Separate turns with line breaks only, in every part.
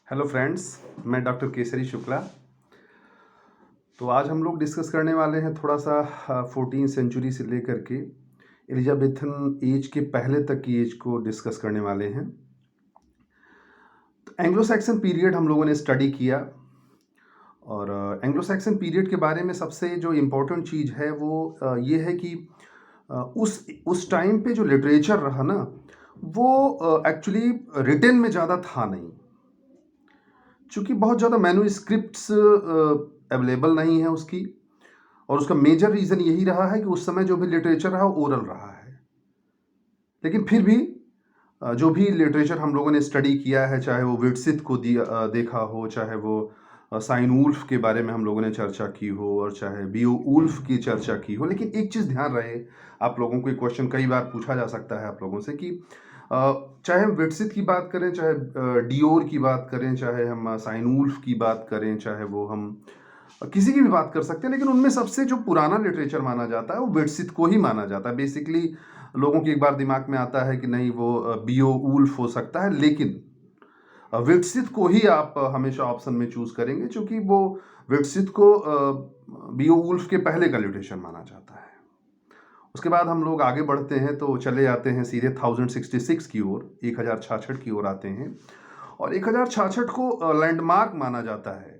Hello friends, मैं doctor Kesari Shukla. तो आज हम लोग डिस्कस करने वाले हैं थोड़ा सा 14 सेंचुरी से लेकर के एलिजाबेथन एज के पहले तक की एज को डिस्कस करने वाले हैं। तो एंग्लो सैक्सन पीरियड हम लोगों ने स्टडी किया और एंग्लो सैक्सन पीरियड के बारे में सबसे जो इम्पोर्टेंट चीज़ है वो ये है कि उस टाइम पे जो लिटरेचर रहा ना वो एक्चुअली रिटन में ज़्यादा था नहीं, चूँकि बहुत ज़्यादा मैन्युस्क्रिप्ट्स अवेलेबल नहीं है उसकी। और उसका मेजर रीज़न यही रहा है कि उस समय जो भी लिटरेचर रहा वो ओरल रहा है। लेकिन फिर भी जो भी लिटरेचर हम लोगों ने स्टडी किया है, चाहे वो विट्सित को देखा हो, चाहे वो साइन वुल्फ के बारे में हम लोगों ने चर्चा की हो, और चाहे बीओवुल्फ की चर्चा की हो। लेकिन एक चीज़ ध्यान रहे, आप लोगों को एक क्वेश्चन कई बार पूछा जा सकता है आप लोगों से कि चाहे हम विट्सित की बात करें, चाहे डियोर की बात करें, चाहे हम साइन वुल्फ की बात करें, चाहे वो हम किसी की भी बात कर सकते हैं, लेकिन उनमें सबसे जो पुराना लिटरेचर माना जाता है वो विट्सित को ही माना जाता है। बेसिकली लोगों के एक बार दिमाग में आता है कि नहीं वो बीओवुल्फ हो सकता है, लेकिन विट्सित को ही आप हमेशा ऑप्शन में चूज करेंगे, क्योंकि वो विट्सित को बीओवुल्फ के पहले का लिटरेचर माना जाता है। उसके बाद हम लोग आगे बढ़ते हैं तो चले जाते हैं सीधे 1066 की ओर, 1066 की ओर आते हैं। और 1066 को लैंडमार्क माना जाता है।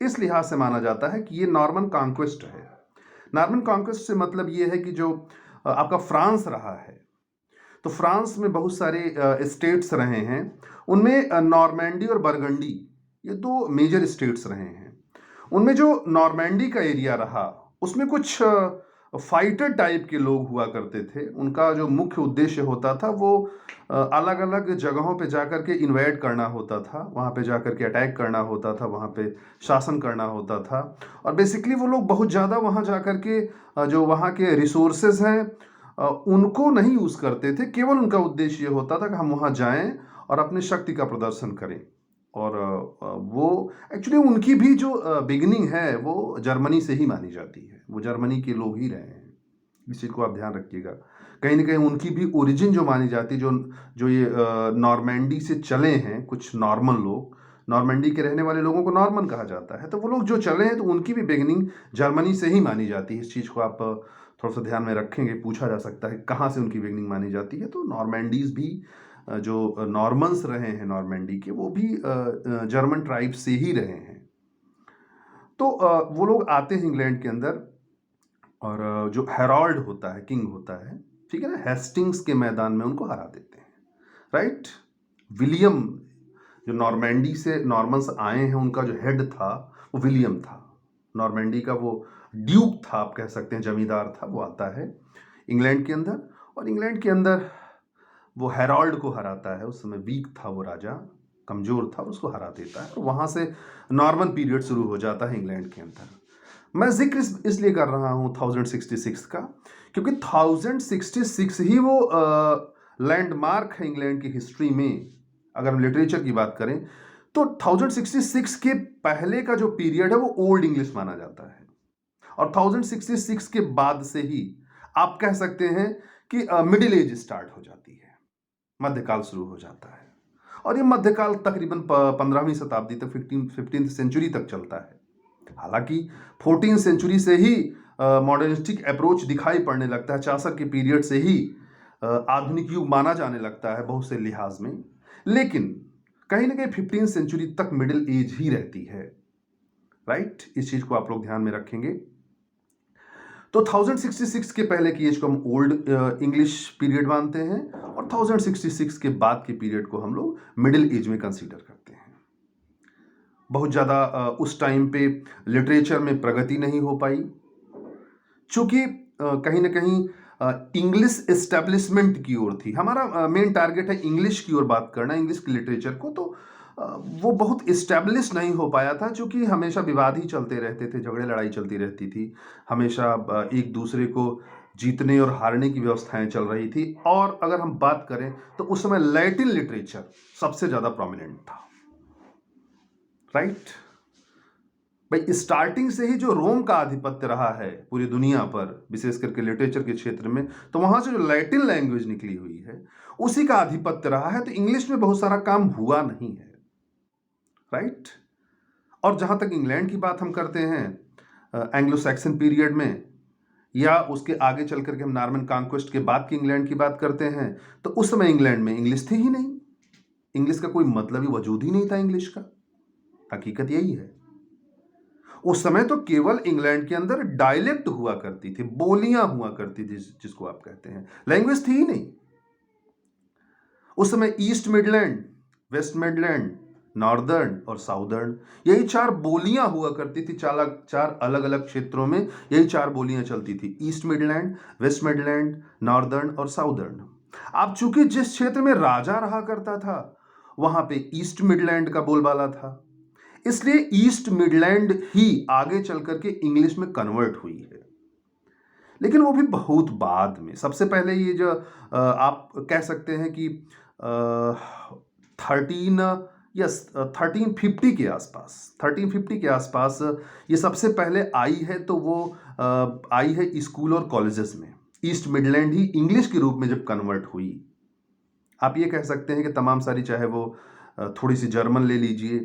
इस लिहाज से माना जाता है कि ये नॉर्मन कॉन्क्वेस्ट है। नॉर्मन कॉन्क्वेस्ट से मतलब ये है कि जो आपका फ्रांस रहा है, तो फ्रांस में बहुत सारे स्टेट्स रहे हैं। उनमें नॉर्मैंडी और बरगंडी, ये दो मेजर स्टेट्स रहे हैं। उनमें जो नॉर्मैंडी का एरिया रहा उसमें कुछ फाइटर टाइप के लोग हुआ करते थे। उनका जो मुख्य उद्देश्य होता था वो अलग अलग जगहों पे जाकर के इन्वेड करना होता था, वहाँ पे जाकर के अटैक करना होता था, वहाँ पे शासन करना होता था। और बेसिकली वो लोग बहुत ज़्यादा वहाँ जाकर के जो वहाँ के रिसोर्सेज हैं उनको नहीं यूज़ करते थे। केवल उनका उद्देश्य ये होता था कि हम वहाँ जाएं और अपनी शक्ति का प्रदर्शन करें। और वो एक्चुअली उनकी भी जो बिगिनिंग है वो जर्मनी से ही मानी जाती है। वो जर्मनी के लोग ही रहे हैं, इस चीज़ को आप ध्यान रखिएगा। कहीं ना कहीं उनकी भी ओरिजिन जो मानी जाती है, जो जो ये नॉर्मैंडी से चले हैं कुछ नॉर्मन लोग, नॉर्मैंडी के रहने वाले लोगों को नॉर्मन कहा जाता है, तो वो लोग जो चले हैं तो उनकी भी बिगिनिंग जर्मनी से ही मानी जाती है। इस चीज़ को आप थोड़ा सा ध्यान में रखेंगे, पूछा जा सकता है कहाँ से उनकी बिगिनिंग मानी जाती है। तो नॉर्मैंडीज भी जो नॉर्मन्स रहे हैं नॉर्मैंडी के, वो भी जर्मन ट्राइब से ही रहे हैं। तो वो लोग आते हैं इंग्लैंड के अंदर, और जो हेराल्ड होता है, किंग होता है, ठीक है ना, हेस्टिंग्स के मैदान में उनको हरा देते हैं, राइट। विलियम, जो नॉर्मैंडी से नॉर्मन्स आए हैं, उनका जो हेड था वो विलियम था। नॉर्मैंडी का वो ड्यूक था, आप कह सकते हैं, जमींदार था। वो आता है इंग्लैंड के अंदर, और इंग्लैंड के अंदर वो हेराल्ड को हराता है। उस समय वीक था वो राजा, कमजोर था, उसको हरा देता है। और वहाँ से नॉर्मन पीरियड शुरू हो जाता है इंग्लैंड के अंदर। मैं जिक्र इसलिए कर रहा हूँ 1066 का, क्योंकि 1066 ही वो लैंडमार्क है इंग्लैंड की हिस्ट्री में। अगर हम लिटरेचर की बात करें तो 1066 के पहले का जो पीरियड है वो ओल्ड इंग्लिश माना जाता है, और 1066 के बाद से ही आप कह सकते हैं कि मिडिल एज स्टार्ट हो जाती है, मध्यकाल शुरू हो जाता है। और ये मध्यकाल तकरीबन 15वीं शताब्दी तक, 15th सेंचुरी तक चलता है। हालांकि 14th सेंचुरी से ही मॉडर्निस्टिक अप्रोच दिखाई पड़ने लगता है। चासर के पीरियड से ही आधुनिक युग माना जाने लगता है बहुत से लिहाज में। लेकिन कहीं ना कहीं 15th सेंचुरी तक मिडिल एज ही रहती है, राइट। इस चीज को आप लोग ध्यान में रखेंगे। तो 1066 के पहले की एज को हम ओल्ड इंग्लिश पीरियड मानते हैं, और 1066 के बाद के पीरियड को हम लोग मिडिल एज में कंसीडर करते हैं। बहुत ज़्यादा उस टाइम पे लिटरेचर में प्रगति नहीं हो पाई, चूँकि कहीं ना कहीं इंग्लिश एस्टेब्लिशमेंट की ओर थी। हमारा मेन टारगेट है इंग्लिश की ओर बात करना, इंग्लिश की लिटरेचर को। तो वो बहुत इस्टेब्लिश नहीं हो पाया था, क्योंकि हमेशा विवाद ही चलते रहते थे, झगड़े लड़ाई चलती रहती थी। हमेशा एक दूसरे को जीतने और हारने की व्यवस्थाएं चल रही थी। और अगर हम बात करें तो उस समय लैटिन लिटरेचर सबसे ज़्यादा प्रोमिनेंट था, राइट। भाई स्टार्टिंग से ही जो रोम का आधिपत्य रहा है पूरी दुनिया पर, विशेष करके लिटरेचर के क्षेत्र में, तो वहां से जो लैटिन लैंग्वेज निकली हुई है उसी का आधिपत्य रहा है। तो इंग्लिश में बहुत सारा काम हुआ नहीं है, राइट। और जहाँ तक इंग्लैंड की बात हम करते हैं, एंग्लो सैक्सन पीरियड में या उसके आगे चल करके हम नॉर्मन कॉन्क्वेस्ट के बाद की इंग्लैंड की बात करते हैं, तो उस समय इंग्लैंड में इंग्लिश थी ही नहीं। इंग्लिश का कोई मतलब ही वजूद ही नहीं था इंग्लिश का। हकीकत यही है। उस समय तो केवल इंग्लैंड के अंदर डायलेक्ट हुआ करती थी, बोलियां हुआ करती थी, जिसको आप कहते हैं, लैंग्वेज थी ही नहीं। उस समय east Midland, West Midland, northern और साउदर्न, यही चार बोलियां हुआ करती थी। चार अलग अलग क्षेत्रों में यही चार बोलियां चलती थी, east Midland, West Midland, northern और साउदर्न। अब चूंकि जिस क्षेत्र में राजा रहा करता था वहां पे ईस्ट मिडलैंड का बोलबाला था, इसलिए ईस्ट मिडलैंड ही आगे चल करके इंग्लिश में कन्वर्ट हुई है। लेकिन वो भी बहुत बाद में। सबसे पहले ये जो आप कह सकते हैं कि 1350 के आसपास, 1350 के आसपास ये सबसे पहले आई है। तो वो आई है स्कूल और कॉलेजेस में। ईस्ट मिडलैंड ही इंग्लिश के रूप में जब कन्वर्ट हुई, आप ये कह सकते हैं कि तमाम सारी, चाहे वो थोड़ी सी जर्मन ले लीजिए,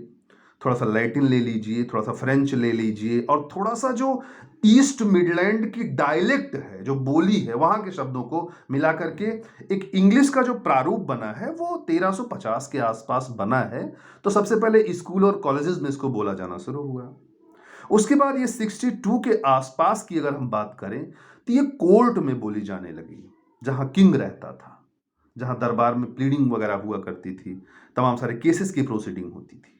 थोड़ा सा लैटिन ले लीजिए, थोड़ा सा फ्रेंच ले लीजिए, और थोड़ा सा जो ईस्ट मिडलैंड की डायलेक्ट है, जो बोली है, वहां के शब्दों को मिला करके एक इंग्लिश का जो प्रारूप बना है वो 1350 के आसपास बना है। तो सबसे पहले स्कूल और कॉलेजेस में इसको बोला जाना शुरू हुआ। उसके बाद ये 62 के आसपास की अगर हम बात करें तो ये कोर्ट में बोली जाने लगी, जहां किंग रहता था, जहां दरबार में प्लीडिंग वगैरह हुआ करती थी, तमाम सारे केसेस की प्रोसीडिंग होती थी।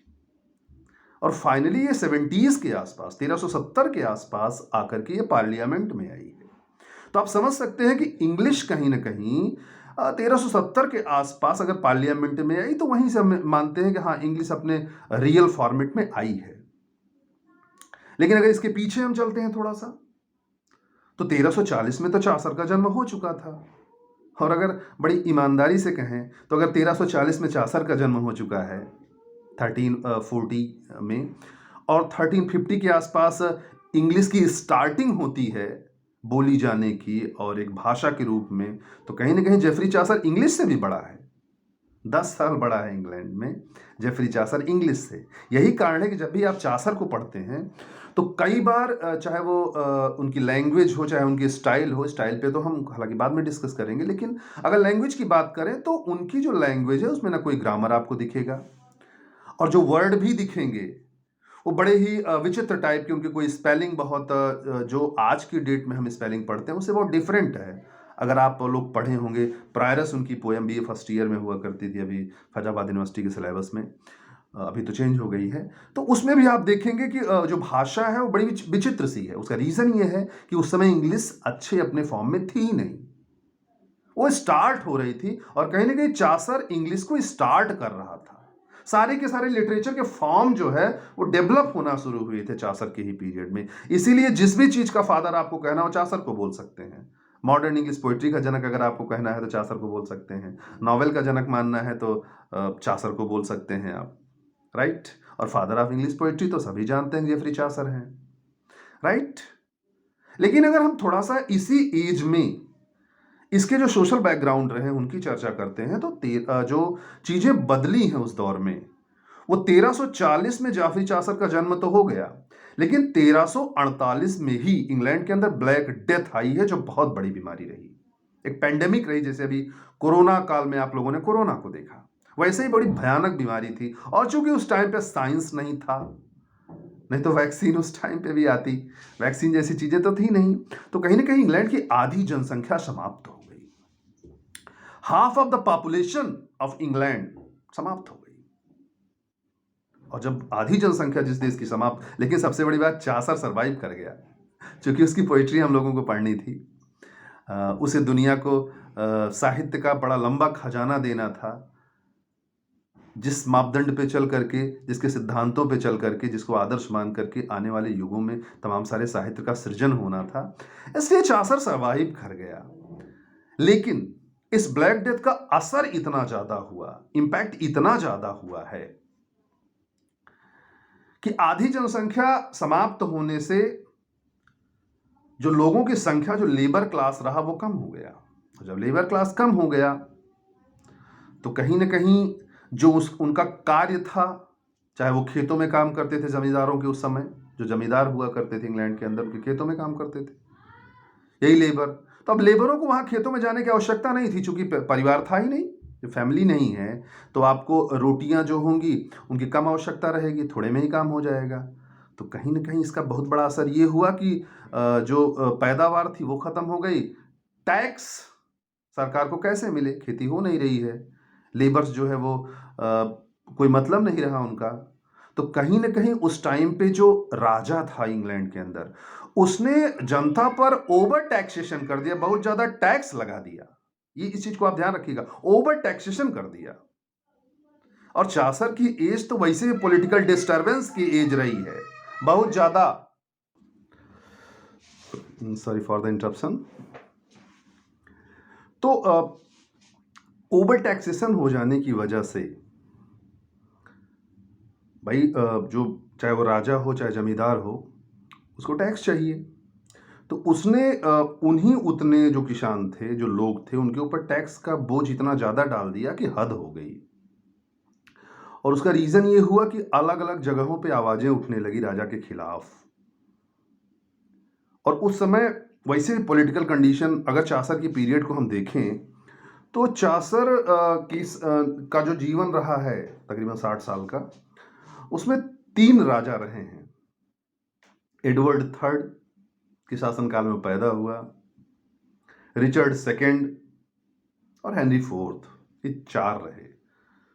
और फाइनली ये 70s के आसपास, 1370 के आसपास आकर के ये पार्लियामेंट में आई है। तो आप समझ सकते हैं कि इंग्लिश कहीं ना कहीं 1370 के आसपास अगर पार्लियामेंट में आई, तो वहीं से हम मानते हैं कि हाँ, इंग्लिश अपने रियल फॉर्मेट में आई है। लेकिन अगर इसके पीछे हम चलते हैं थोड़ा सा, तो 1340 में तो चासर का जन्म हो चुका था। और अगर बड़ी ईमानदारी से कहें तो अगर 1340 में चासर का जन्म हो चुका है 1340 में, और 1350 के आसपास इंग्लिश की स्टार्टिंग होती है बोली जाने की और एक भाषा के रूप में, तो कहीं ना कहीं जेफरी चासर इंग्लिश से भी बड़ा है। 10 साल बड़ा है इंग्लैंड में जेफरी चासर इंग्लिश से। यही कारण है कि जब भी आप चासर को पढ़ते हैं तो कई बार, चाहे वो उनकी लैंग्वेज हो, चाहे उनकी स्टाइल हो, स्टाइल पे तो हम हालांकि बाद में डिस्कस करेंगे, लेकिन अगर लैंग्वेज की बात करें तो उनकी जो लैंग्वेज है उसमें ना कोई ग्रामर आपको दिखेगा, और जो वर्ड भी दिखेंगे वो बड़े ही विचित्र टाइप के, उनके कोई स्पेलिंग बहुत, जो आज की डेट में हम स्पेलिंग पढ़ते हैं उससे बहुत डिफरेंट है। अगर आप लोग पढ़े होंगे, प्रायरस उनकी पोएम BA फर्स्ट ईयर में हुआ करती थी, अभी फैजाबाद यूनिवर्सिटी के सिलेबस में, अभी तो चेंज हो गई है। तो उसमें भी आप देखेंगे कि जो भाषा है वो बड़ी विचित्र सी है। उसका रीज़न ये है कि उस समय इंग्लिश अच्छे अपने फॉर्म में थी ही नहीं, वो स्टार्ट हो रही थी, और कहीं ना कहीं चासर इंग्लिश को स्टार्ट कर रहा था। सारे के सारे लिटरेचर के फॉर्म जो है वो डेवलप होना शुरू हुए थे चासर के ही पीरियड में। इसीलिए जिस भी चीज का फादर आपको कहना हो चासर को बोल सकते हैं। मॉडर्न इंग्लिश पोइट्री का जनक अगर आपको कहना है तो चासर को बोल सकते हैं। नॉवेल का जनक मानना है तो चासर को बोल सकते हैं आप, राइट। और फादर ऑफ इंग्लिश पोइट्री तो सभी जानते हैं जेफरी चासर हैं, राइट। लेकिन अगर हम थोड़ा सा इसी एज में इसके जो सोशल बैकग्राउंड रहे उनकी चर्चा करते हैं, तो जो चीजें बदली हैं उस दौर में, वो 1340 में जाफरी चासर का जन्म तो हो गया, लेकिन 1348 में ही इंग्लैंड के अंदर ब्लैक डेथ आई है, जो बहुत बड़ी बीमारी रही, एक पेंडेमिक रही। जैसे अभी कोरोना काल में आप लोगों ने कोरोना को देखा, वैसे ही बड़ी भयानक बीमारी थी। और चूंकि उस टाइम पे साइंस नहीं था, नहीं तो वैक्सीन उस टाइम पे भी आती, वैक्सीन जैसी चीजें तो थी नहीं, तो कहीं ना कहीं इंग्लैंड की आधी जनसंख्या समाप्त हो गई। Half of the population of England समाप्त हो गई। और जब आधी जनसंख्या जिस देश की समाप्त, लेकिन सबसे बड़ी बात, चासर सरवाइव कर गया, क्योंकि उसकी पोइट्री हम लोगों को पढ़नी थी। उसे दुनिया को साहित्य का बड़ा लंबा खजाना देना था, जिस मापदंड पे चल करके, जिसके सिद्धांतों पे चल करके, जिसको आदर्श मान करके आने वाले युगों में तमाम सारे साहित्य का सृजन होना था। इसलिए चासर सरवाइव कर गया। लेकिन इस ब्लैक डेथ का असर इतना ज्यादा हुआ, इंपैक्ट इतना ज्यादा हुआ है कि आधी जनसंख्या समाप्त होने से जो लोगों की संख्या, जो लेबर क्लास रहा, वो कम हो गया। जब लेबर क्लास कम हो गया तो कहीं ना कहीं जो उनका कार्य था चाहे वो खेतों में काम करते थे जमींदारों के उस समय, जो जमींदार हुआ करते थे इंग्लैंड के अंदर, उनके खेतों में काम करते थे, यही लेबर। तो अब लेबरों को वहाँ खेतों में जाने की आवश्यकता नहीं थी, चूंकि परिवार था ही नहीं, जो फैमिली नहीं है, तो आपको रोटियां जो होंगी उनकी कम आवश्यकता रहेगी, थोड़े में ही काम हो जाएगा। तो कहीं ना कहीं इसका बहुत बड़ा असर ये हुआ कि जो पैदावार थी वो खत्म हो गई। टैक्स सरकार को कैसे मिले, खेती हो नहीं रही है, लेबर्स जो है वो कोई मतलब नहीं रहा उनका। तो कहीं ना कहीं उस टाइम पे जो राजा था इंग्लैंड के अंदर, उसने जनता पर ओवर टैक्सेशन कर दिया, बहुत ज्यादा टैक्स लगा दिया। ये इस चीज को आप ध्यान रखिएगा, ओवर टैक्सेशन कर दिया। और चासर की एज तो वैसे भी पॉलिटिकल डिस्टरबेंस की एज रही है बहुत ज्यादा। Sorry for the interruption. तो ओवर टैक्सेशन हो जाने की वजह से भाई जो चाहे वो राजा हो चाहे जमींदार हो, उसको टैक्स चाहिए। तो उसने उन्हीं उतने जो किसान थे, जो लोग थे, उनके ऊपर टैक्स का बोझ इतना ज़्यादा डाल दिया कि हद हो गई। और उसका रीज़न ये हुआ कि अलग अलग जगहों पे आवाज़ें उठने लगी राजा के खिलाफ। और उस समय वैसे पॉलिटिकल कंडीशन, अगर चासर की पीरियड को हम देखें तो चासर का जो जीवन रहा है तकरीबन 60 साल का, उसमें 3 राजा रहे हैं। एडवर्ड थर्ड के शासनकाल में पैदा हुआ, रिचर्ड सेकंड और हेनरी फोर्थ, ये 4 रहे।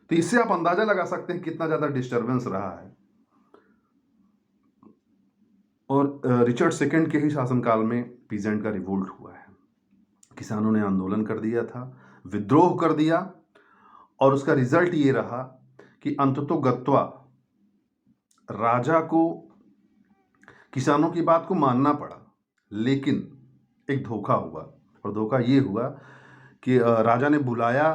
तो इससे आप अंदाजा लगा सकते हैं कितना ज्यादा डिस्टरबेंस रहा है। और रिचर्ड सेकंड के ही शासनकाल में पीजेंट का रिवोल्ट हुआ है, किसानों ने आंदोलन कर दिया था, विद्रोह कर दिया। और उसका रिजल्ट ये रहा कि अंततोगत्वा राजा को किसानों की बात को मानना पड़ा, लेकिन एक धोखा हुआ। और धोखा ये हुआ कि राजा ने बुलाया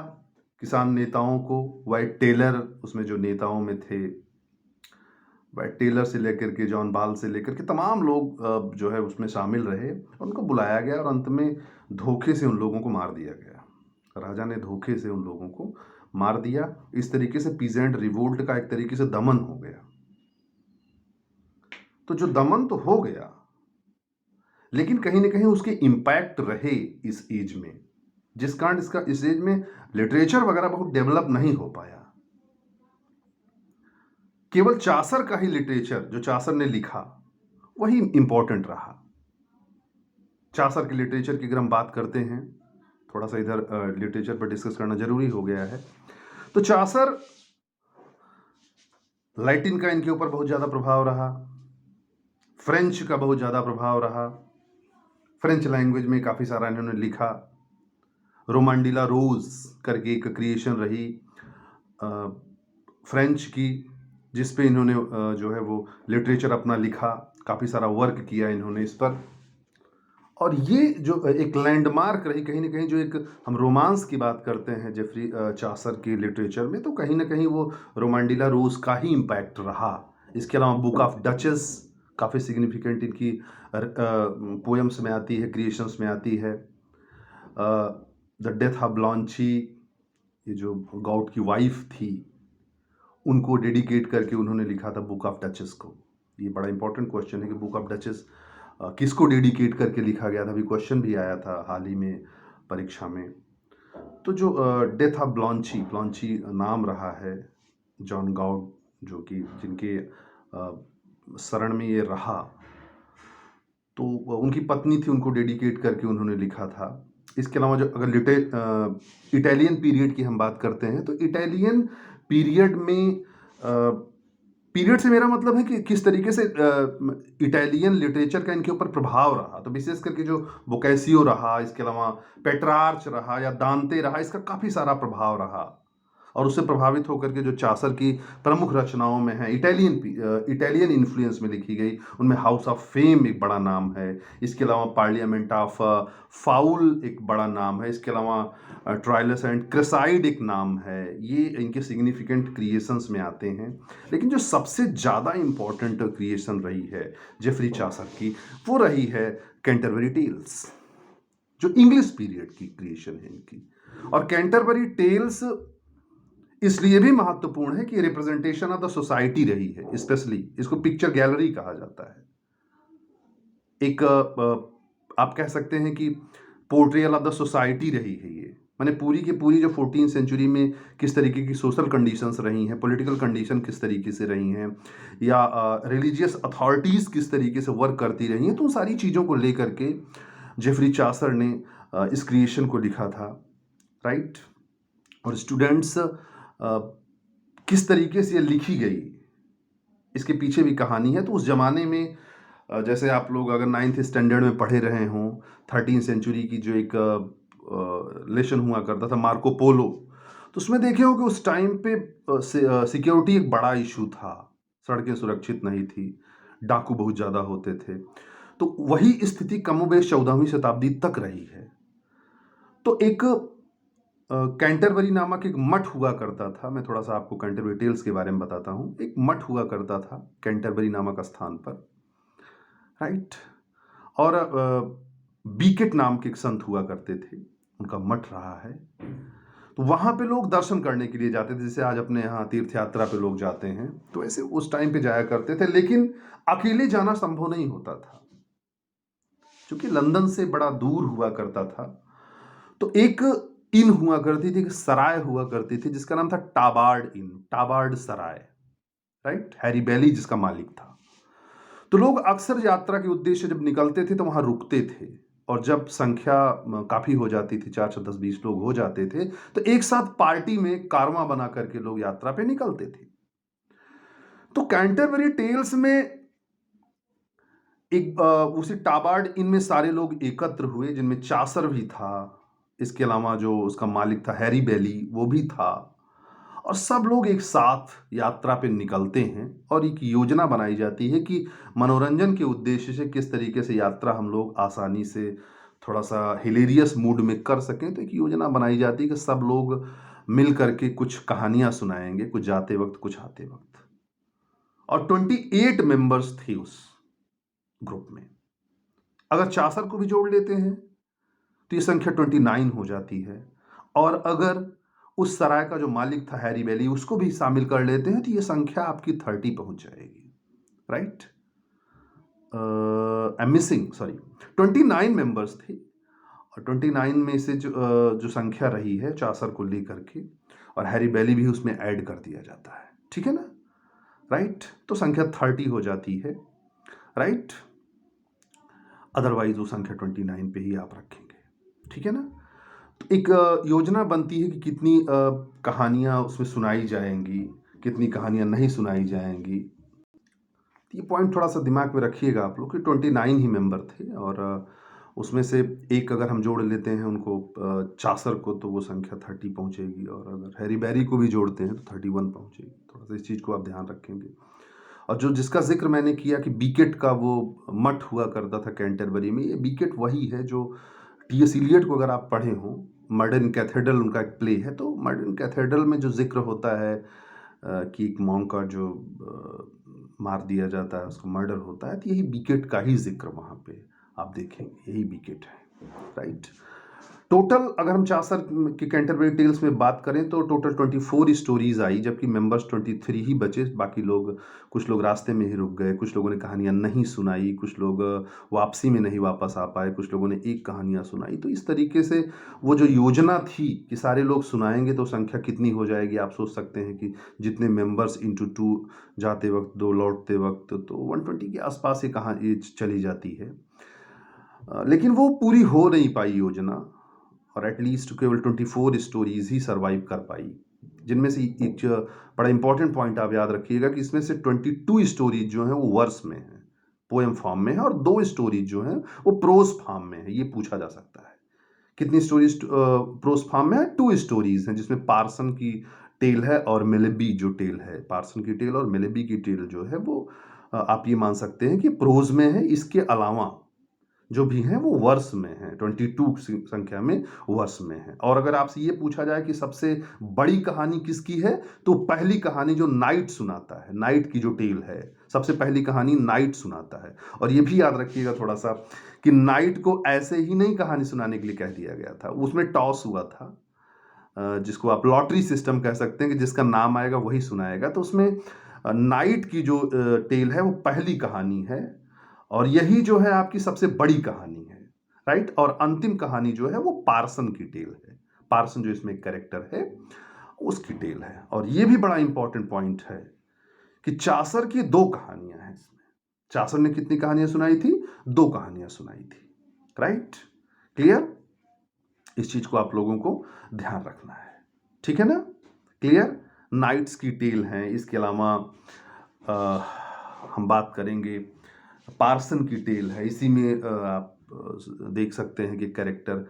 किसान नेताओं को, वाइट टेलर उसमें जो नेताओं में थे, वाइट टेलर से लेकर के जॉन बाल से लेकर के तमाम लोग जो है उसमें शामिल रहे। उनको बुलाया गया और अंत में धोखे से उन लोगों को मार दिया गया। राजा ने धोखे से उन लोगों को मार दिया। इस तरीके से पीजेंट रिवोल्ट का एक तरीके से दमन हो गया। तो जो दमन तो हो गया, लेकिन कहीं ना कहीं उसके इम्पैक्ट रहे इस एज में, जिस कारण इसका इस एज में लिटरेचर वगैरह बहुत डेवलप नहीं हो पाया। केवल चासर का ही लिटरेचर, जो चासर ने लिखा, वही इंपॉर्टेंट रहा। चासर के लिटरेचर की अगर हम बात करते हैं, थोड़ा सा इधर लिटरेचर पर डिस्कस करना जरूरी हो गया है। तो चासर, लैटिन का इनके ऊपर बहुत ज़्यादा प्रभाव रहा, फ्रेंच का बहुत ज़्यादा प्रभाव रहा, फ्रेंच लैंग्वेज में काफ़ी सारा इन्होंने लिखा। रोमांडिला रोज करके एक क्रिएशन रही फ्रेंच की, जिस पे इन्होंने जो है वो लिटरेचर अपना लिखा, काफ़ी सारा वर्क किया इन्होंने इस पर। और ये जो एक लैंडमार्क रही कहीं ना कहीं, जो एक हम रोमांस की बात करते हैं जेफरी चासर के लिटरेचर में, तो कहीं ना कहीं वो रोमांडिला रोज का ही इम्पैक्ट रहा। इसके अलावा बुक ऑफ डचेस काफ़ी सिग्निफिकेंट इनकी पोएम्स में आती है, क्रिएशंस में आती है। द डेथ ऑफ ब्लॉन्ची, ये जो गॉड की वाइफ थी, उनको डेडिकेट करके उन्होंने लिखा था बुक ऑफ डचेस को। ये बड़ा इंपॉर्टेंट क्वेश्चन है कि बुक ऑफ डचेस किसको डेडिकेट करके लिखा गया था, अभी क्वेश्चन भी आया था हाल ही में परीक्षा में। तो जो डेथ ऑफ ब्लॉन्ची, ब्लॉन्ची नाम रहा है जॉन गॉड, जो कि जिनके शरण में ये रहा, तो उनकी पत्नी थी, उनको डेडिकेट करके उन्होंने लिखा था। इसके अलावा जो अगर इटालियन पीरियड की हम बात करते हैं, तो इटालियन पीरियड में पीरियड से मेरा मतलब है कि किस तरीके से इटालियन लिटरेचर का इनके ऊपर प्रभाव रहा। तो विशेष करके जो बोकैसियो रहा, इसके अलावा पेट्रार्च रहा या दांते रहा, इसका काफ़ी सारा प्रभाव रहा। और उससे प्रभावित होकर के जो चासर की प्रमुख रचनाओं में है, इटालियन इन्फ्लुएंस में लिखी गई, उनमें हाउस ऑफ फेम एक बड़ा नाम है। इसके अलावा पार्लियामेंट ऑफ फाउल एक बड़ा नाम है। इसके अलावा ट्रायलस एंड क्रेसाइड एक नाम है। ये इनके सिग्निफिकेंट क्रिएशंस में आते हैं। लेकिन जो सबसे ज़्यादा इम्पॉर्टेंट क्रिएशन रही है जेफरी चासर की, वो रही है कैंटरबरी टेल्स, जो इंग्लिश पीरियड की क्रिएशन है इनकी। और कैंटरबरी टेल्स इसलिए भी महत्वपूर्ण है कि रिप्रेजेंटेशन ऑफ द सोसाइटी रही है, स्पेशली इसको पिक्चर गैलरी कहा जाता है। एक आप कह सकते हैं कि पोर्ट्रेयल ऑफ द सोसाइटी रही है ये, माने पूरी की पूरी जो 14th सेंचुरी में किस तरीके की सोशल कंडीशंस रही हैं, पॉलिटिकल कंडीशन किस तरीके से रही हैं, या रिलीजियस अथॉरिटीज़ किस तरीके से वर्क करती रही हैं, तो उन सारी चीज़ों को लेकर के जेफरी चासर ने इस क्रिएशन को लिखा था, राइट। और स्टूडेंट्स किस तरीके से ये लिखी गई, इसके पीछे भी कहानी है। तो उस ज़माने में जैसे आप लोग अगर 9th स्टैंडर्ड में पढ़े रहे हों, 13th सेंचुरी की जो एक लेसन हुआ करता था मार्को पोलो, तो उसमें देखे हो कि उस टाइम पे सिक्योरिटी एक बड़ा इशू था, सड़कें सुरक्षित नहीं थी, डाकू बहुत ज़्यादा होते थे। तो वही स्थिति कमोबेश 14वीं शताब्दी तक रही है। तो एक कैंटरबरी नामक एक मठ हुआ करता था। मैं थोड़ा सा आपको कैंटरबरी टेल्स के बारे में बताता हूँ। एक मठ हुआ करता था कैंटरबरी नामक स्थान पर, राइट। और बीकेट नाम के एक संत हुआ करते थे, उनका मठ रहा है। तो वहाँ पे लोग दर्शन करने के लिए जाते थे, जैसे आज अपने यहाँ तीर्थ यात्रा पे लोग जाते हैं, तो ऐसे उस टाइम पे जाया करते थे। लेकिन अकेले जाना संभव नहीं होता था, क्योंकि लंदन से बड़ा दूर हुआ करता था। तो एक इन हुआ करती थी, एक सराय हुआ करती थी जिसका नाम था टाबार्ड इन, टाबार्ड सराय, राइट। हैरी बैली जिसका मालिक था। तो लोग अक्सर यात्रा के उद्देश्य जब निकलते थे तो वहां रुकते थे, और जब संख्या काफी हो जाती थी, 4 10 20 लोग हो जाते थे, तो एक साथ पार्टी में कारवां बना करके लोग यात्रा पे निकलते थे। तो कैंटरबरी टेल्स में एक उसी टाबार्ड इन में सारे लोग एकत्र हुए, जिनमें चासर भी था, इसके अलावा जो उसका मालिक था हैरी बैली वो भी था, और सब लोग एक साथ यात्रा पे निकलते हैं। और एक योजना बनाई जाती है कि मनोरंजन के उद्देश्य से किस तरीके से यात्रा हम लोग आसानी से थोड़ा सा हिलेरियस मूड में कर सकें। तो एक योजना बनाई जाती है कि सब लोग मिल करके कुछ कहानियां सुनाएंगे, कुछ जाते वक्त कुछ आते वक्त। और 28 मेंबर्स थे उस ग्रुप में। अगर चासर को भी जोड़ लेते हैं तो ये संख्या 29 हो जाती है। और अगर उस सराय का जो मालिक था हैरी बैली, उसको भी शामिल कर लेते हैं तो ये संख्या आपकी 30 पहुंच जाएगी, राइट। मिसिंग 29 मेंबर्स थे, और 29 में से जो संख्या रही है चासर को लेकर के, और हैरी बैली भी उसमें ऐड कर दिया जाता है, ठीक है ना, राइट। तो संख्या 30 हो जाती है, राइट। अदरवाइज वो संख्या 29 पे ही आप रखेंगे, ठीक है ना। तो एक योजना बनती है कि कितनी कहानियाँ उसमें सुनाई जाएंगी, कितनी कहानियाँ नहीं सुनाई जाएंगी। तो ये पॉइंट थोड़ा सा दिमाग में रखिएगा आप लोग कि 29 ही मेंबर थे, और उसमें से एक अगर हम जोड़ लेते हैं उनको चासर को, तो वो संख्या 30 पहुंचेगी, और अगर हैरी बैरी को भी जोड़ते हैं तो 31 पहुंचेगी। थोड़ा सा इस चीज़ को आप ध्यान रखेंगे। और जो जिसका जिक्र मैंने किया कि बीकेट का वो मठ हुआ करता था कैंटरबरी में, ये बीकेट वही है जो टी.एस. इलियट को अगर आप पढ़े हों, मर्डर इन कैथेड्रल उनका एक प्ले है। तो मर्डर इन कैथेड्रल में जो जिक्र होता है कि एक मॉन्क का जो मार दिया जाता है, उसको मर्डर होता है, तो यही बीकेट का ही जिक्र वहाँ पे आप देखेंगे, यही बीकेट है, राइट। टोटल अगर हम चासर के कैंटरबरी टेल्स में बात करें तो टोटल 24 स्टोरीज आई, जबकि मेंबर्स 23 ही बचे। बाकी लोग, कुछ लोग रास्ते में ही रुक गए, कुछ लोगों ने कहानियां नहीं सुनाई, कुछ लोग वापसी में नहीं वापस आ पाए, कुछ लोगों ने एक कहानियां सुनाई। तो इस तरीके से वो जो योजना थी कि सारे लोग सुनाएंगे तो संख्या कितनी हो जाएगी, आप सोच सकते हैं कि जितने मेंबर्स इंटू 2 जाते वक्त, 2 लौटते वक्त, तो 120 के आसपास ये कहानी चली जाती है। लेकिन वो पूरी हो नहीं पाई योजना, और एटलीस्ट केवल 24 स्टोरीज ही सरवाइव कर पाई, जिनमें से एक बड़ा इंपॉर्टेंट पॉइंट आप याद रखिएगा कि इसमें से 22 स्टोरीज जो हैं वो वर्स में हैं, पोएम फॉर्म में है, और 2 स्टोरीज जो हैं वो प्रोज फॉर्म में है। ये पूछा जा सकता है कितनी स्टोरीज प्रोज फॉर्म में है। 2 स्टोरीज हैं, जिसमें पार्सन की टेल है और मेलेबी जो टेल है, पार्सन की टेल और मेलेबी की टेल जो है वो आप ये मान सकते हैं कि प्रोज में है। इसके अलावा जो भी हैं वो वर्ष में हैं, 22 संख्या में वर्ष में है। और अगर आपसे ये पूछा जाए कि सबसे बड़ी कहानी किसकी है, तो पहली कहानी जो नाइट सुनाता है, नाइट की जो टेल है, सबसे पहली कहानी नाइट सुनाता है। और ये भी याद रखिएगा थोड़ा सा कि नाइट को ऐसे ही नहीं कहानी सुनाने के लिए कह दिया गया था, उसमें टॉस हुआ था। जिसको आप लॉटरी सिस्टम कह सकते हैं कि जिसका नाम आएगा वही सुनाएगा। तो उसमें नाइट की जो टेल है वो पहली कहानी है और यही जो है आपकी सबसे बड़ी कहानी है, राइट। और अंतिम कहानी जो है वो पार्सन की टेल है। पार्सन जो इसमें एक कैरेक्टर है उसकी टेल है। और ये भी बड़ा इंपॉर्टेंट पॉइंट है कि चासर की 2 कहानियां हैं इसमें। चासर ने कितनी कहानियां सुनाई थी? 2 कहानियां सुनाई थी, राइट। क्लियर? इस चीज को आप लोगों को ध्यान रखना है, ठीक है ना? क्लियर? नाइट्स की टेल है। इसके अलावा हम बात करेंगे पार्सन की टेल है। इसी में आप देख सकते हैं कि कैरेक्टर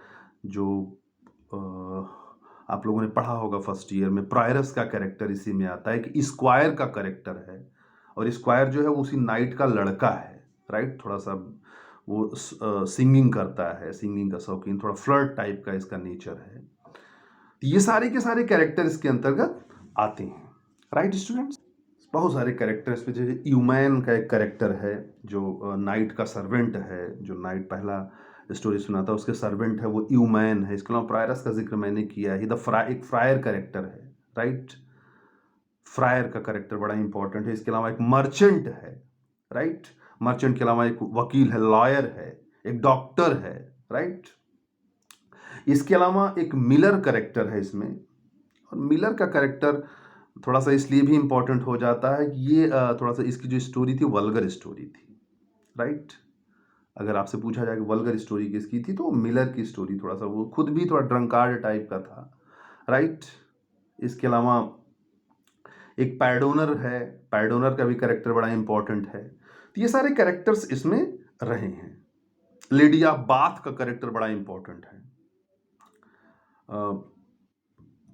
जो आप लोगों ने पढ़ा होगा फर्स्ट ईयर में, प्रायरस का कैरेक्टर इसी में आता है कि स्क्वायर का कैरेक्टर है। और स्क्वायर जो है वो उसी नाइट का लड़का है, राइट। थोड़ा सा वो सिंगिंग करता है, सिंगिंग का शौकीन, थोड़ा फ्लर्ट टाइप का इसका नेचर है। ये सारे के सारे कैरेक्टर इसके अंतर्गत आते हैं, राइट स्टूडेंट्स। बहुत सारे कैरेक्टर्स पे, जैसे यूमैन का एक कैरेक्टर है जो नाइट का सर्वेंट है, जो नाइट पहला स्टोरी सुनाता है उसके सर्वेंट है, वो यूमैन है। इसके अलावा प्रायरस का जिक्र मैंने किया है। एक फ्रायर कैरेक्टर है, राइट। फ्रायर का कैरेक्टर बड़ा इंपॉर्टेंट है। इसके अलावा एक मर्चेंट है, राइट। मर्चेंट के अलावा एक वकील है, लॉयर है, एक डॉक्टर है, राइट। इसके अलावा एक मिलर कैरेक्टर है इसमें। और मिलर का कैरेक्टर थोड़ा सा इसलिए भी इंपॉर्टेंट हो जाता है कि ये थोड़ा सा इसकी जो स्टोरी थी वल्गर स्टोरी थी, राइट। अगर आपसे पूछा जाए कि वल्गर स्टोरी किसकी थी, तो मिलर की स्टोरी। थोड़ा सा वो खुद भी थोड़ा ड्रंकार्ड टाइप का था, राइट। इसके अलावा एक पैडोनर है, पैडोनर का भी कैरेक्टर बड़ा इंपॉर्टेंट है। तो ये सारे कैरेक्टर्स इसमें रहे हैं। लेडी ऑफ बाथ का कैरेक्टर बड़ा इंपॉर्टेंट है।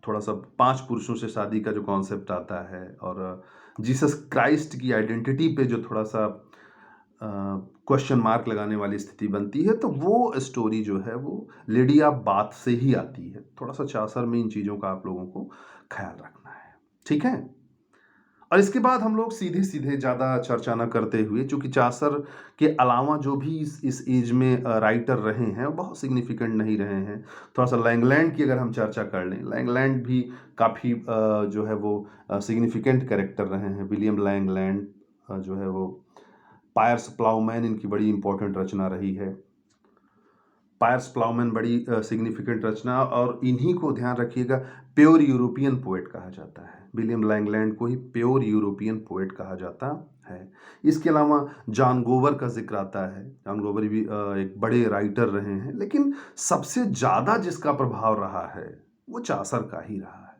थोड़ा सा 5 पुरुषों से शादी का जो कॉन्सेप्ट आता है, और जीसस क्राइस्ट की आइडेंटिटी पे जो थोड़ा सा क्वेश्चन मार्क लगाने वाली स्थिति बनती है, तो वो स्टोरी जो है वो लेडी ऑफ बाथ से ही आती है। थोड़ा सा चासर में इन चीज़ों का आप लोगों को ख्याल रखना है, ठीक है। और इसके बाद हम लोग सीधे सीधे ज़्यादा चर्चा न करते हुए, चूंकि चासर के अलावा जो भी इस एज में राइटर रहे हैं वो बहुत सिग्निफिकेंट नहीं रहे हैं। थोड़ा सा लैंगलैंड की अगर हम चर्चा कर लें, लैंगलैंड भी काफ़ी जो है वो सिग्निफिकेंट कैरेक्टर रहे हैं। विलियम लैंगलैंड जो है वो, पायर्स प्लाउमैन इनकी बड़ी इंपॉर्टेंट रचना रही है। पायर्स प्लाउमैन बड़ी सिग्निफिकेंट रचना, और इन्हीं को ध्यान रखिएगा प्योर यूरोपियन पोएट कहा जाता है। विलियम लैंगलैंड को ही प्योर यूरोपियन पोएट कहा जाता है। इसके अलावा जॉन गोवर का जिक्र आता है। जॉन गोवर भी एक बड़े राइटर रहे हैं, लेकिन सबसे ज़्यादा जिसका प्रभाव रहा है वो चासर का ही रहा है।